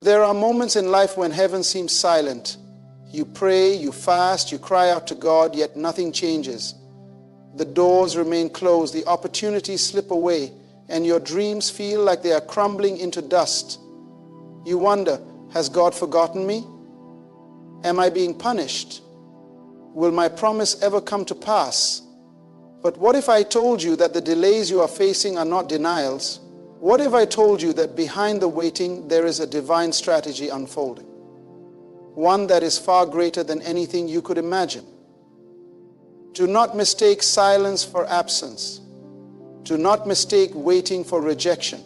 There are moments in life when heaven seems silent. You pray, you fast, you cry out to God, yet nothing changes. The doors remain closed, the opportunities slip away, and your dreams feel like they are crumbling into dust. You wonder, has God forgotten me? Am I being punished? Will my promise ever come to pass? But what if I told you that the delays you are facing are not denials? What if I told you that behind the waiting there is a divine strategy unfolding? One that is far greater than anything you could imagine. Do not mistake silence for absence. Do not mistake waiting for rejection.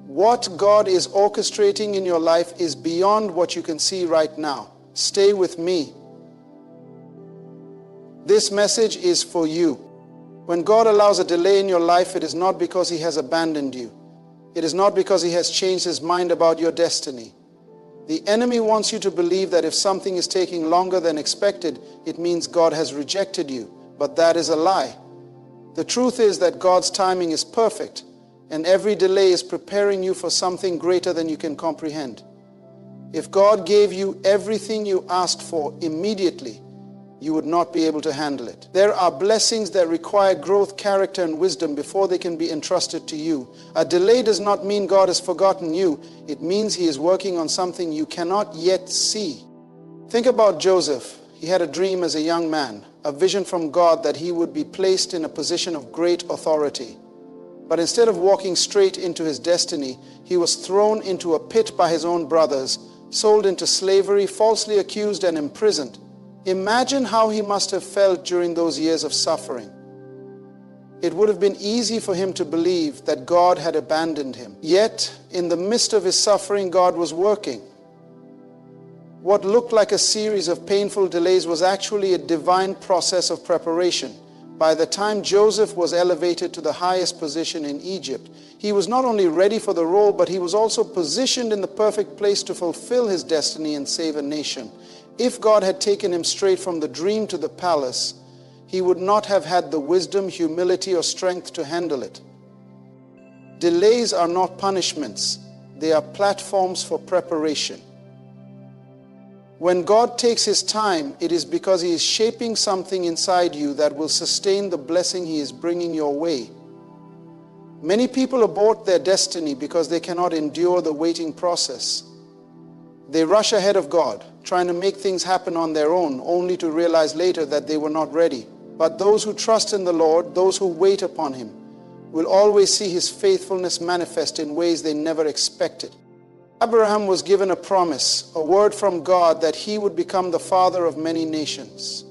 What God is orchestrating in your life is beyond what you can see right now. Stay with me. This message is for you. When God allows a delay in your life, it is not because He has abandoned you. It is not because He has changed His mind about your destiny. The enemy wants you to believe that if something is taking longer than expected, it means God has rejected you. But that is a lie. The truth is that God's timing is perfect, and every delay is preparing you for something greater than you can comprehend. If God gave you everything you asked for immediately, you would not be able to handle it. There are blessings that require growth, character, and wisdom before they can be entrusted to you. A delay does not mean God has forgotten you. It means He is working on something you cannot yet see. Think about Joseph. He had a dream as a young man, a vision from God that he would be placed in a position of great authority. But instead of walking straight into his destiny, he was thrown into a pit by his own brothers, sold into slavery, falsely accused, and imprisoned. Imagine how he must have felt during those years of suffering. It would have been easy for him to believe that God had abandoned him. Yet, in the midst of his suffering, God was working. What looked like a series of painful delays was actually a divine process of preparation. By the time Joseph was elevated to the highest position in Egypt, he was not only ready for the role, but he was also positioned in the perfect place to fulfill his destiny and save a nation. If God had taken him straight from the dream to the palace, he would not have had the wisdom, humility, or strength to handle it. Delays are not punishments. They are platforms for preparation. When God takes His time, it is because He is shaping something inside you that will sustain the blessing He is bringing your way. Many people abort their destiny because they cannot endure the waiting process. They rush ahead of God, trying to make things happen on their own, only to realize later that they were not ready. But those who trust in the Lord, those who wait upon Him, will always see His faithfulness manifest in ways they never expected. Abraham was given a promise, a word from God that he would become the father of many nations.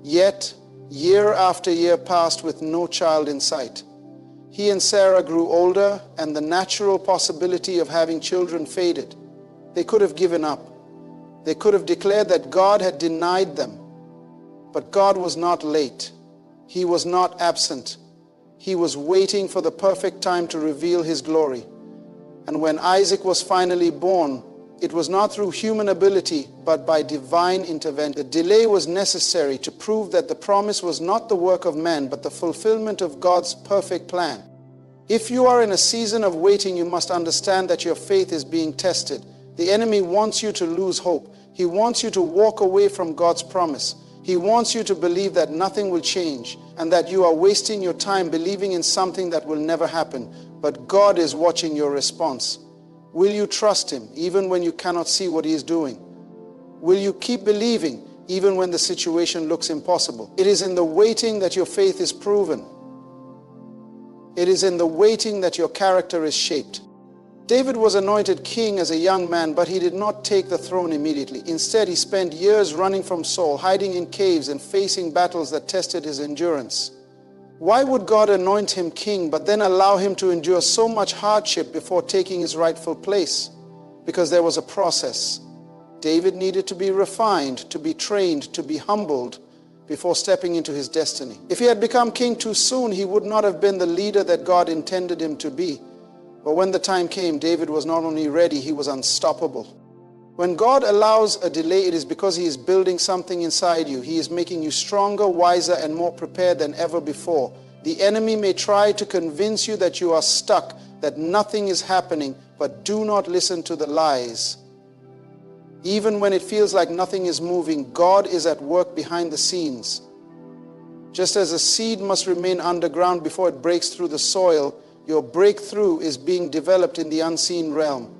Yet, year after year passed with no child in sight. He and Sarah grew older, and the natural possibility of having children faded. They could have given up. They could have declared that God had denied them. But God was not late. He was not absent. He was waiting for the perfect time to reveal His glory. And when Isaac was finally born, it was not through human ability, but by divine intervention. The delay was necessary to prove that the promise was not the work of man, but the fulfillment of God's perfect plan. If you are in a season of waiting, you must understand that your faith is being tested. The enemy wants you to lose hope. He wants you to walk away from God's promise. He wants you to believe that nothing will change and that you are wasting your time believing in something that will never happen. But God is watching your response. Will you trust Him even when you cannot see what He is doing? Will you keep believing even when the situation looks impossible? It is in the waiting that your faith is proven. It is in the waiting that your character is shaped. David was anointed king as a young man, but he did not take the throne immediately. Instead, he spent years running from Saul, hiding in caves and facing battles that tested his endurance. Why would God anoint him king, but then allow him to endure so much hardship before taking his rightful place? Because there was a process. David needed to be refined, to be trained, to be humbled before stepping into his destiny. If he had become king too soon, he would not have been the leader that God intended him to be. But when the time came, David was not only ready, he was unstoppable. When God allows a delay, it is because He is building something inside you. He is making you stronger, wiser, and more prepared than ever before. The enemy may try to convince you that you are stuck, that nothing is happening, but do not listen to the lies. Even when it feels like nothing is moving, God is at work behind the scenes. Just as a seed must remain underground before it breaks through the soil, your breakthrough is being developed in the unseen realm.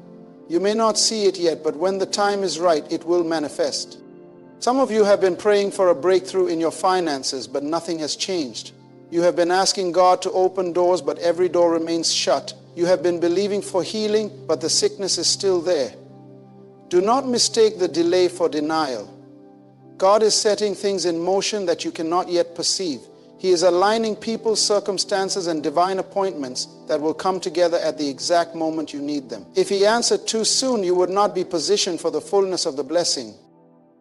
You may not see it yet, but when the time is right, it will manifest. Some of you have been praying for a breakthrough in your finances, but nothing has changed. You have been asking God to open doors, but every door remains shut. You have been believing for healing, but the sickness is still there. Do not mistake the delay for denial. God is setting things in motion that you cannot yet perceive. He is aligning people, circumstances, and divine appointments that will come together at the exact moment you need them. If He answered too soon, you would not be positioned for the fullness of the blessing.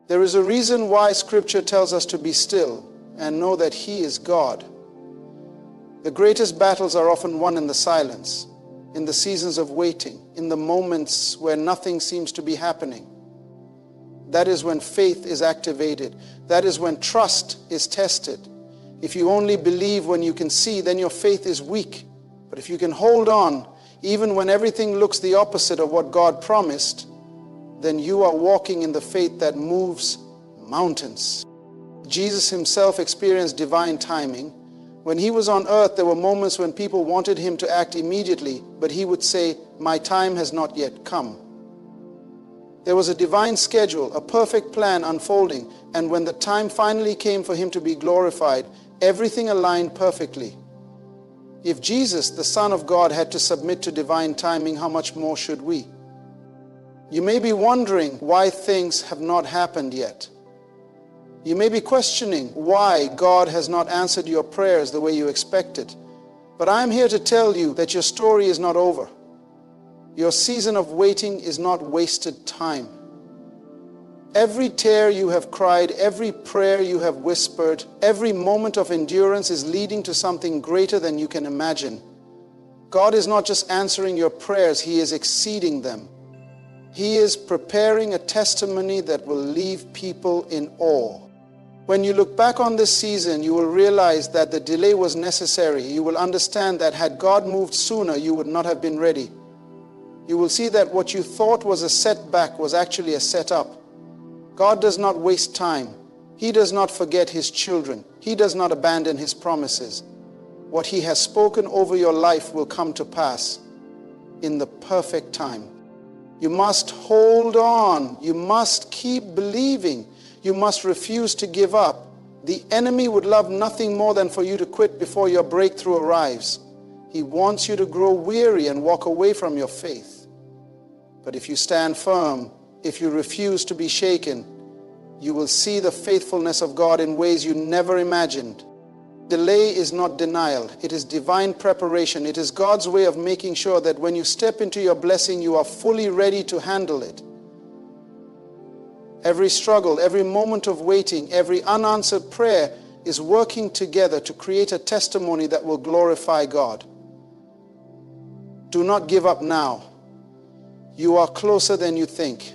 There is a reason why Scripture tells us to be still and know that He is God. The greatest battles are often won in the silence, in the seasons of waiting, in the moments where nothing seems to be happening. That is when faith is activated. That is when trust is tested. If you only believe when you can see, then your faith is weak. But if you can hold on, even when everything looks the opposite of what God promised, then you are walking in the faith that moves mountains. Jesus Himself experienced divine timing. When He was on earth, there were moments when people wanted Him to act immediately, but He would say, "My time has not yet come." There was a divine schedule, a perfect plan unfolding, and when the time finally came for Him to be glorified, everything aligned perfectly. If Jesus, the Son of God, had to submit to divine timing, how much more should we? You may be wondering why things have not happened yet. You may be questioning why God has not answered your prayers the way you expected. But I am here to tell you that your story is not over. Your season of waiting is not wasted time. Every tear you have cried, every prayer you have whispered, every moment of endurance is leading to something greater than you can imagine. God is not just answering your prayers, He is exceeding them. He is preparing a testimony that will leave people in awe. When you look back on this season, you will realize that the delay was necessary. You will understand that had God moved sooner, you would not have been ready. You will see that what you thought was a setback was actually a setup. God does not waste time. He does not forget His children. He does not abandon His promises. What He has spoken over your life will come to pass in the perfect time. You must hold on. You must keep believing. You must refuse to give up. The enemy would love nothing more than for you to quit before your breakthrough arrives. He wants you to grow weary and walk away from your faith. But if you stand firm, if you refuse to be shaken, you will see the faithfulness of God in ways you never imagined. Delay is not denial. It is divine preparation. It is God's way of making sure that when you step into your blessing, you are fully ready to handle it. Every struggle, every moment of waiting, every unanswered prayer is working together to create a testimony that will glorify God. Do not give up now. You are closer than you think.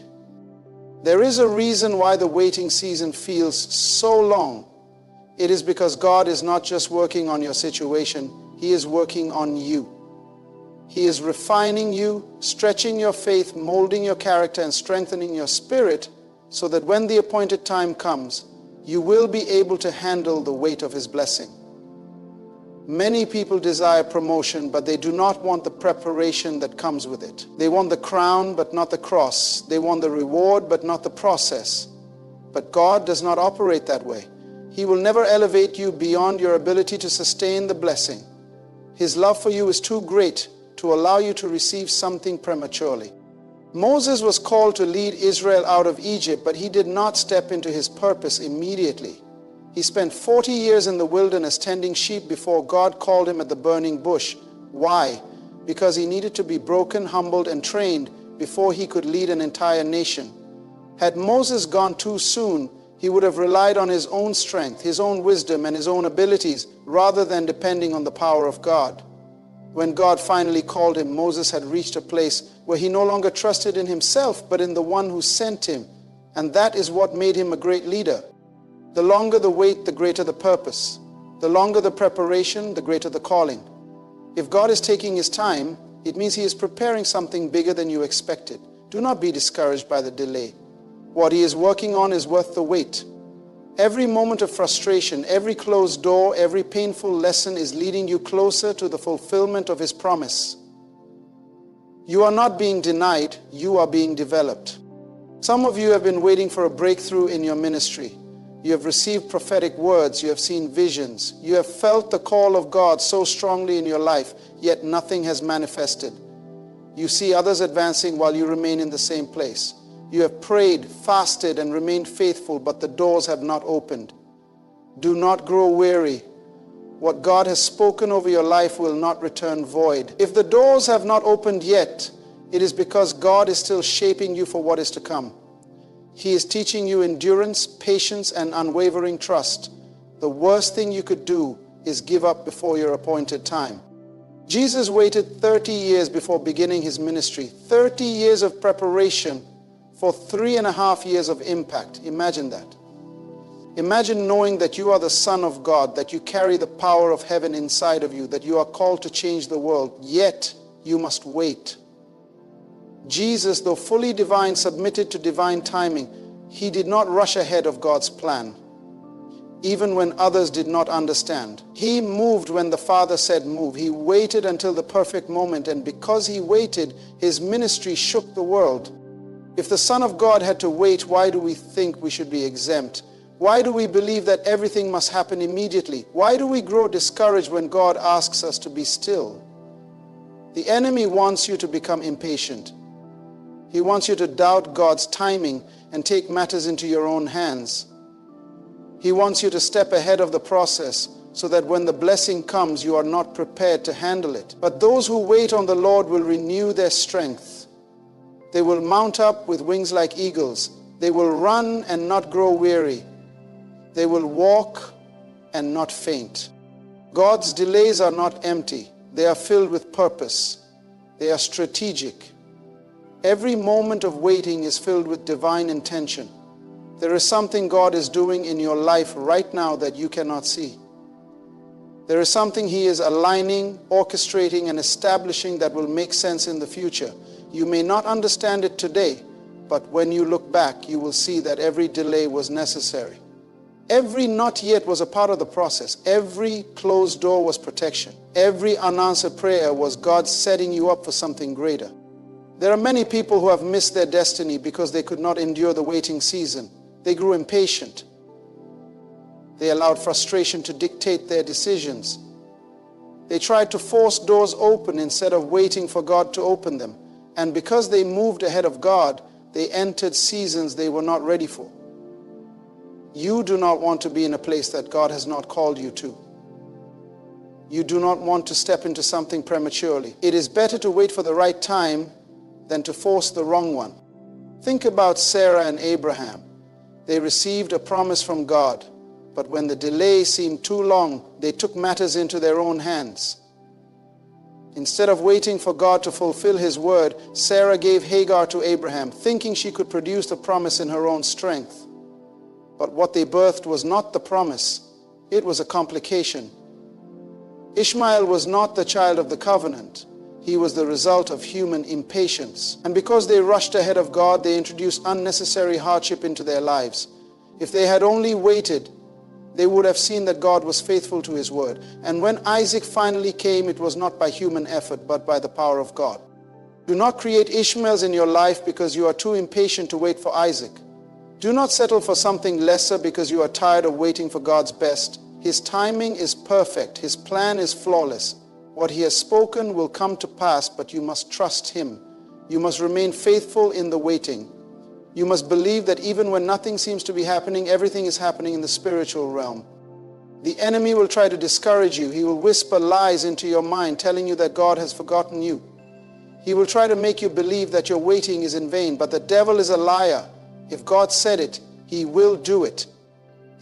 There is a reason why the waiting season feels so long. It is because God is not just working on your situation, He is working on you. He is refining you, stretching your faith, molding your character, and strengthening your spirit so that when the appointed time comes, you will be able to handle the weight of His blessing. Many people desire promotion, but they do not want the preparation that comes with it. They want the crown, but not the cross. They want the reward, but not the process. But God does not operate that way. He will never elevate you beyond your ability to sustain the blessing. His love for you is too great to allow you to receive something prematurely. Moses was called to lead Israel out of Egypt, but he did not step into his purpose immediately. He spent 40 years in the wilderness tending sheep before God called him at the burning bush. Why? Because he needed to be broken, humbled, and trained before he could lead an entire nation. Had Moses gone too soon, he would have relied on his own strength, his own wisdom, and his own abilities, rather than depending on the power of God. When God finally called him, Moses had reached a place where he no longer trusted in himself, but in the one who sent him. And that is what made him a great leader. The longer the wait, the greater the purpose. The longer the preparation, the greater the calling. If God is taking His time, it means He is preparing something bigger than you expected. Do not be discouraged by the delay. What He is working on is worth the wait. Every moment of frustration, every closed door, every painful lesson is leading you closer to the fulfillment of His promise. You are not being denied, you are being developed. Some of you have been waiting for a breakthrough in your ministry. You have received prophetic words, you have seen visions, you have felt the call of God so strongly in your life, yet nothing has manifested. You see others advancing while you remain in the same place. You have prayed, fasted, and remained faithful, but the doors have not opened. Do not grow weary. What God has spoken over your life will not return void. If the doors have not opened yet, it is because God is still shaping you for what is to come. He is teaching you endurance, patience, and unwavering trust. The worst thing you could do is give up before your appointed time. Jesus waited 30 years before beginning His ministry. 30 years of preparation for 3.5 years of impact. Imagine that. Imagine knowing that you are the Son of God, that you carry the power of heaven inside of you, that you are called to change the world, yet you must wait. Jesus, though fully divine, submitted to divine timing. He did not rush ahead of God's plan, even when others did not understand. He moved when the Father said move. He waited until the perfect moment, and because He waited, His ministry shook the world. If the Son of God had to wait, why do we think we should be exempt? Why do we believe that everything must happen immediately? Why do we grow discouraged when God asks us to be still? The enemy wants you to become impatient. He wants you to doubt God's timing and take matters into your own hands. He wants you to step ahead of the process so that when the blessing comes, you are not prepared to handle it. But those who wait on the Lord will renew their strength. They will mount up with wings like eagles. They will run and not grow weary. They will walk and not faint. God's delays are not empty. They are filled with purpose. They are strategic. Every moment of waiting is filled with divine intention. There is something God is doing in your life right now that you cannot see. There is something He is aligning, orchestrating, and establishing that will make sense in the future. You may not understand it today, but when you look back, you will see that every delay was necessary. Every not yet was a part of the process. Every closed door was protection. Every unanswered prayer was God setting you up for something greater. There are many people who have missed their destiny because they could not endure the waiting season. They grew impatient. They allowed frustration to dictate their decisions. They tried to force doors open instead of waiting for God to open them. And because they moved ahead of God, they entered seasons they were not ready for. You do not want to be in a place that God has not called you to. You do not want to step into something prematurely. It is better to wait for the right time than to force the wrong one. Think about Sarah and Abraham. They received a promise from God, but when the delay seemed too long, they took matters into their own hands. Instead of waiting for God to fulfill His word, Sarah gave Hagar to Abraham, thinking she could produce the promise in her own strength. But what they birthed was not the promise, it was a complication. Ishmael was not the child of the covenant. He was the result of human impatience. And because they rushed ahead of God, they introduced unnecessary hardship into their lives. If they had only waited, they would have seen that God was faithful to His word. And when Isaac finally came, it was not by human effort, but by the power of God. Do not create Ishmaels in your life because you are too impatient to wait for Isaac. Do not settle for something lesser because you are tired of waiting for God's best. His timing is perfect. His plan is flawless. What He has spoken will come to pass, but you must trust Him. You must remain faithful in the waiting. You must believe that even when nothing seems to be happening, everything is happening in the spiritual realm. The enemy will try to discourage you. He will whisper lies into your mind, telling you that God has forgotten you. He will try to make you believe that your waiting is in vain, but the devil is a liar. If God said it, He will do it.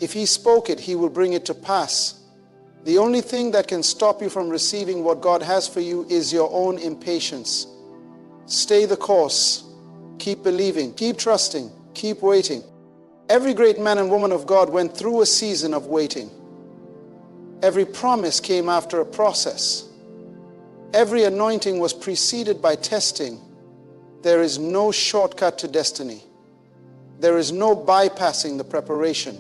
If He spoke it, He will bring it to pass. The only thing that can stop you from receiving what God has for you is your own impatience. Stay the course. Keep believing. Keep trusting. Keep waiting. Every great man and woman of God went through a season of waiting. Every promise came after a process. Every anointing was preceded by testing. There is no shortcut to destiny. There is no bypassing the preparation.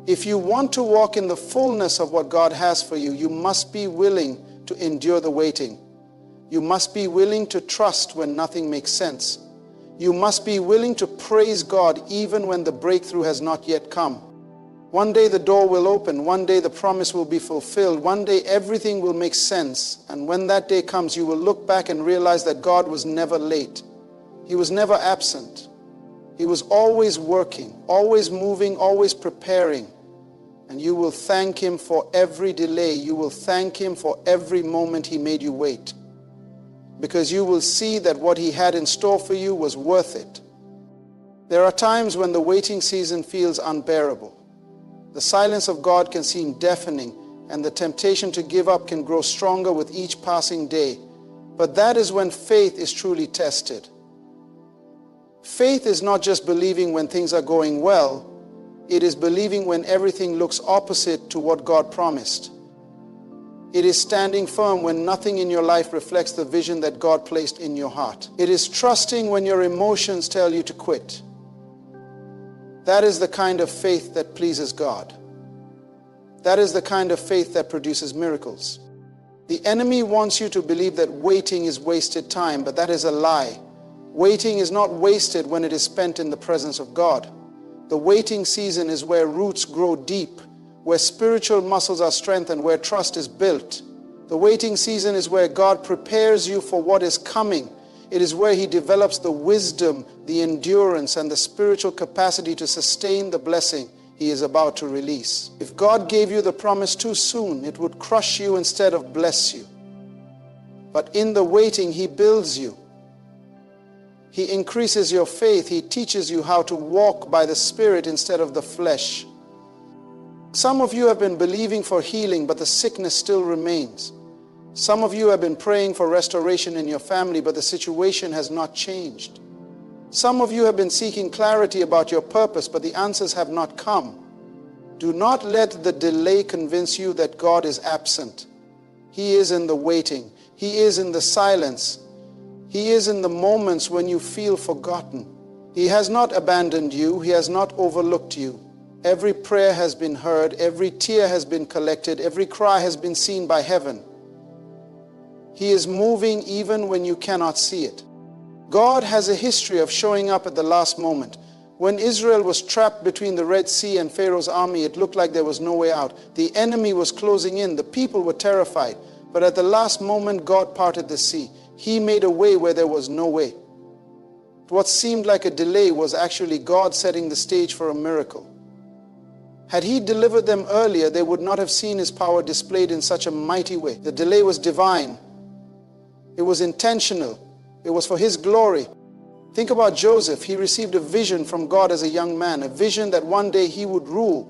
If you want to walk in the fullness of what God has for you, you must be willing to endure the waiting. You must be willing to trust when nothing makes sense. You must be willing to praise God even when the breakthrough has not yet come. One day the door will open. One day the promise will be fulfilled. One day everything will make sense. And when that day comes, you will look back and realize that God was never late. He was never absent. He was always working, always moving, always preparing. And you will thank Him for every delay. You will thank Him for every moment He made you wait. Because you will see that what He had in store for you was worth it. There are times when the waiting season feels unbearable. The silence of God can seem deafening, and the temptation to give up can grow stronger with each passing day. But that is when faith is truly tested. Faith is not just believing when things are going well. It is believing when everything looks opposite to what God promised. It is standing firm when nothing in your life reflects the vision that God placed in your heart. It is trusting when your emotions tell you to quit. That is the kind of faith that pleases God. That is the kind of faith that produces miracles. The enemy wants you to believe that waiting is wasted time, but that is a lie. Waiting is not wasted when it is spent in the presence of God. The waiting season is where roots grow deep, where spiritual muscles are strengthened, where trust is built. The waiting season is where God prepares you for what is coming. It is where He develops the wisdom, the endurance, and the spiritual capacity to sustain the blessing He is about to release. If God gave you the promise too soon, it would crush you instead of bless you. But in the waiting, He builds you. He increases your faith. He teaches you how to walk by the Spirit instead of the flesh. Some of you have been believing for healing, but the sickness still remains. Some of you have been praying for restoration in your family, but the situation has not changed. Some of you have been seeking clarity about your purpose, but the answers have not come. Do not let the delay convince you that God is absent. He is in the waiting. He is in the silence. He is in the moments when you feel forgotten. He has not abandoned you. He has not overlooked you. Every prayer has been heard. Every tear has been collected. Every cry has been seen by heaven. He is moving even when you cannot see it. God has a history of showing up at the last moment. When Israel was trapped between the Red Sea and Pharaoh's army, it looked like there was no way out. The enemy was closing in. The people were terrified. But at the last moment, God parted the sea. He made a way where there was no way. What seemed like a delay was actually God setting the stage for a miracle. Had He delivered them earlier, they would not have seen His power displayed in such a mighty way. The delay was divine. It was intentional. It was for His glory. Think about Joseph. He received a vision from God as a young man, a vision that one day he would rule.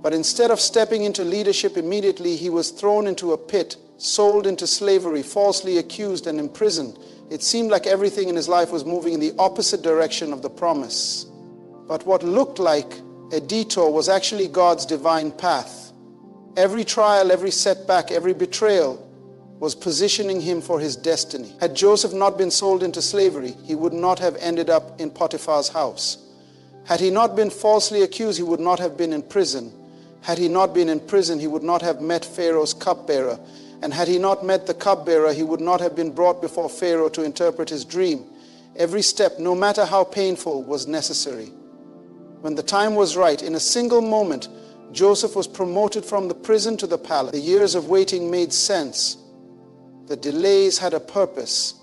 But instead of stepping into leadership immediately, he was thrown into a pit, sold into slavery, falsely accused and imprisoned. It seemed like everything in his life was moving in the opposite direction of the promise. But what looked like a detour was actually God's divine path. Every trial, every setback, every betrayal was positioning him for his destiny. Had Joseph not been sold into slavery, he would not have ended up in Potiphar's house. Had he not been falsely accused, he would not have been in prison. Had he not been in prison, he would not have met Pharaoh's cupbearer. And had he not met the cupbearer, he would not have been brought before Pharaoh to interpret his dream. Every step, no matter how painful, was necessary. When the time was right, in a single moment, Joseph was promoted from the prison to the palace. The years of waiting made sense. The delays had a purpose.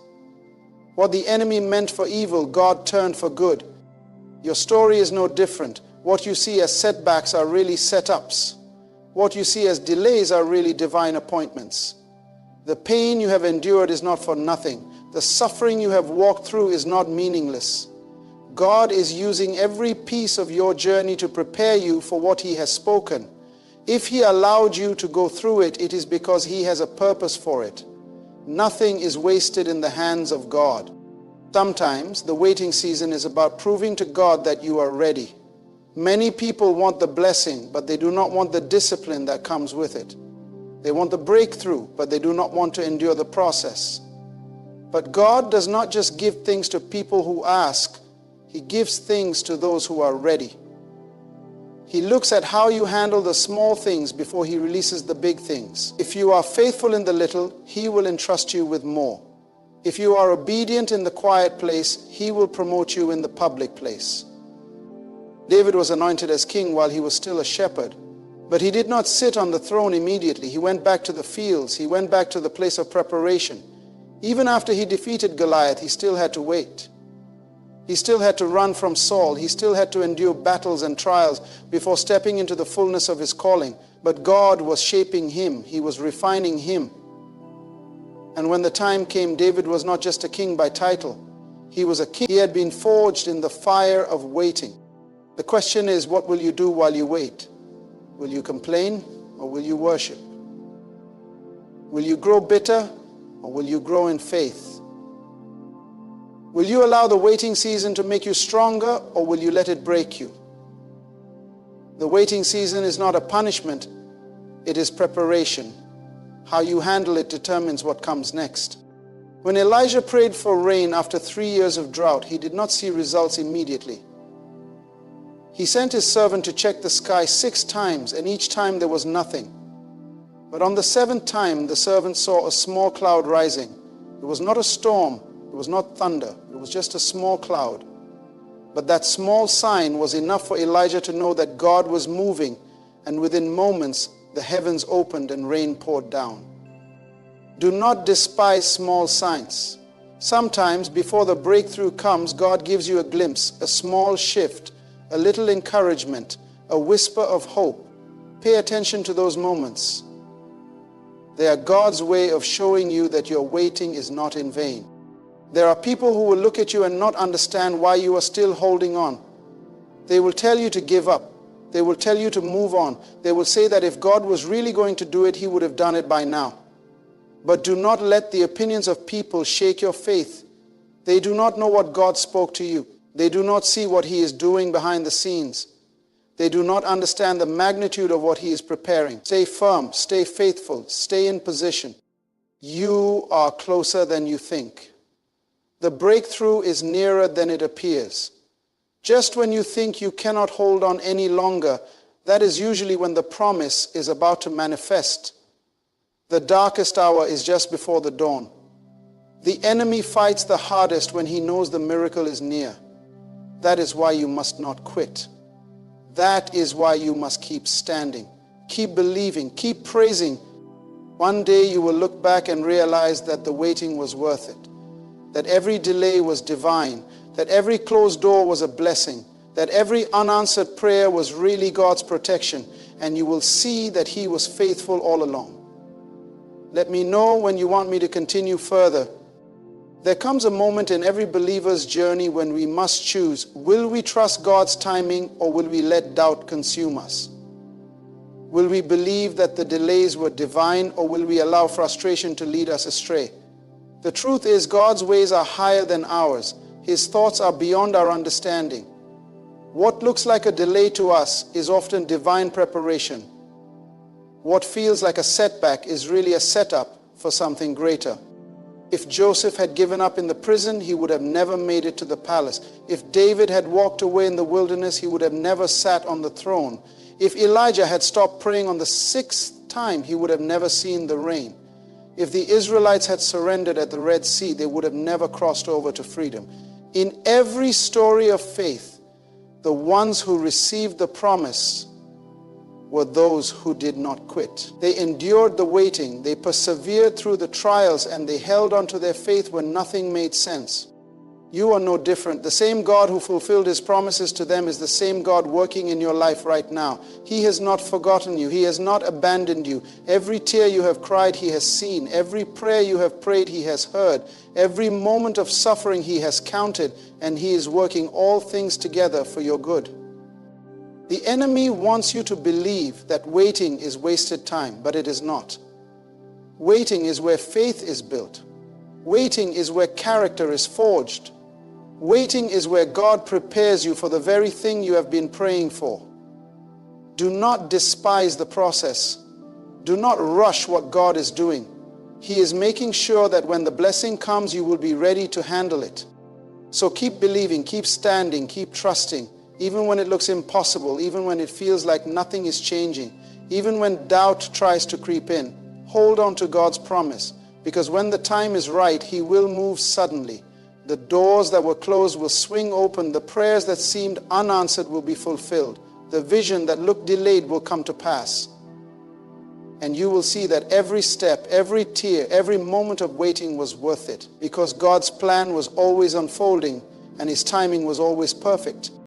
What the enemy meant for evil, God turned for good. Your story is no different. What you see as setbacks are really setups. What you see as delays are really divine appointments. The pain you have endured is not for nothing. The suffering you have walked through is not meaningless. God is using every piece of your journey to prepare you for what He has spoken. If He allowed you to go through it, it is because He has a purpose for it. Nothing is wasted in the hands of God. Sometimes the waiting season is about proving to God that you are ready. Many people want the blessing, but they do not want the discipline that comes with it. They want the breakthrough, but they do not want to endure the process. But God does not just give things to people who ask. He gives things to those who are ready. He looks at how you handle the small things before He releases the big things. If you are faithful in the little, He will entrust you with more. If you are obedient in the quiet place, He will promote you in the public place. David was anointed as king while he was still a shepherd, but he did not sit on the throne immediately. He went back to the fields. He went back to the place of preparation. Even after he defeated Goliath, he still had to wait. He still had to run from Saul. He still had to endure battles and trials before stepping into the fullness of his calling. But God was shaping him. He was refining him. And when the time came, David was not just a king by title. He was a king. He had been forged in the fire of waiting. The question is, what will you do while you wait? Will you complain or will you worship? Will you grow bitter or will you grow in faith? Will you allow the waiting season to make you stronger or will you let it break you? The waiting season is not a punishment, it is preparation. How you handle it determines what comes next. When Elijah prayed for rain after 3 years of drought, he did not see results immediately. He sent his servant to check the sky 6 times, and each time there was nothing. But on the 7th time, the servant saw a small cloud rising. It was not a storm, it was not thunder, it was just a small cloud. But that small sign was enough for Elijah to know that God was moving, and within moments, the heavens opened and rain poured down. Do not despise small signs. Sometimes, before the breakthrough comes, God gives you a glimpse, a small shift, a little encouragement, a whisper of hope. Pay attention to those moments. They are God's way of showing you that your waiting is not in vain. There are people who will look at you and not understand why you are still holding on. They will tell you to give up. They will tell you to move on. They will say that if God was really going to do it, He would have done it by now. But do not let the opinions of people shake your faith. They do not know what God spoke to you. They do not see what He is doing behind the scenes. They do not understand the magnitude of what He is preparing. Stay firm, stay faithful, stay in position. You are closer than you think. The breakthrough is nearer than it appears. Just when you think you cannot hold on any longer, that is usually when the promise is about to manifest. The darkest hour is just before the dawn. The enemy fights the hardest when he knows the miracle is near. That is why you must not quit. That is why you must keep standing. Keep believing, keep praising. One day you will look back and realize that the waiting was worth it. That every delay was divine. That every closed door was a blessing. That every unanswered prayer was really God's protection. And you will see that He was faithful all along. Let me know when you want me to continue further. There comes a moment in every believer's journey when we must choose, will we trust God's timing or will we let doubt consume us? Will we believe that the delays were divine or will we allow frustration to lead us astray? The truth is, God's ways are higher than ours. His thoughts are beyond our understanding. What looks like a delay to us is often divine preparation. What feels like a setback is really a setup for something greater. If Joseph had given up in the prison, he would have never made it to the palace. If David had walked away in the wilderness, he would have never sat on the throne. If Elijah had stopped praying on the 6th time, he would have never seen the rain. If the Israelites had surrendered at the Red Sea, they would have never crossed over to freedom. In every story of faith, the ones who received the promise were those who did not quit. They endured the waiting, they persevered through the trials, and they held on to their faith when nothing made sense. You are no different. The same God who fulfilled His promises to them is the same God working in your life right now. He has not forgotten you. He has not abandoned you. Every tear you have cried, He has seen. Every prayer you have prayed, He has heard. Every moment of suffering He has counted, and He is working all things together for your good. The enemy wants you to believe that waiting is wasted time, but it is not. Waiting is where faith is built. Waiting is where character is forged. Waiting is where God prepares you for the very thing you have been praying for. Do not despise the process. Do not rush what God is doing. He is making sure that when the blessing comes, you will be ready to handle it. So keep believing, keep standing, keep trusting, even when it looks impossible, even when it feels like nothing is changing, even when doubt tries to creep in. Hold on to God's promise, because when the time is right, He will move suddenly. The doors that were closed will swing open. The prayers that seemed unanswered will be fulfilled. The vision that looked delayed will come to pass. And you will see that every step, every tear, every moment of waiting was worth it, because God's plan was always unfolding and His timing was always perfect.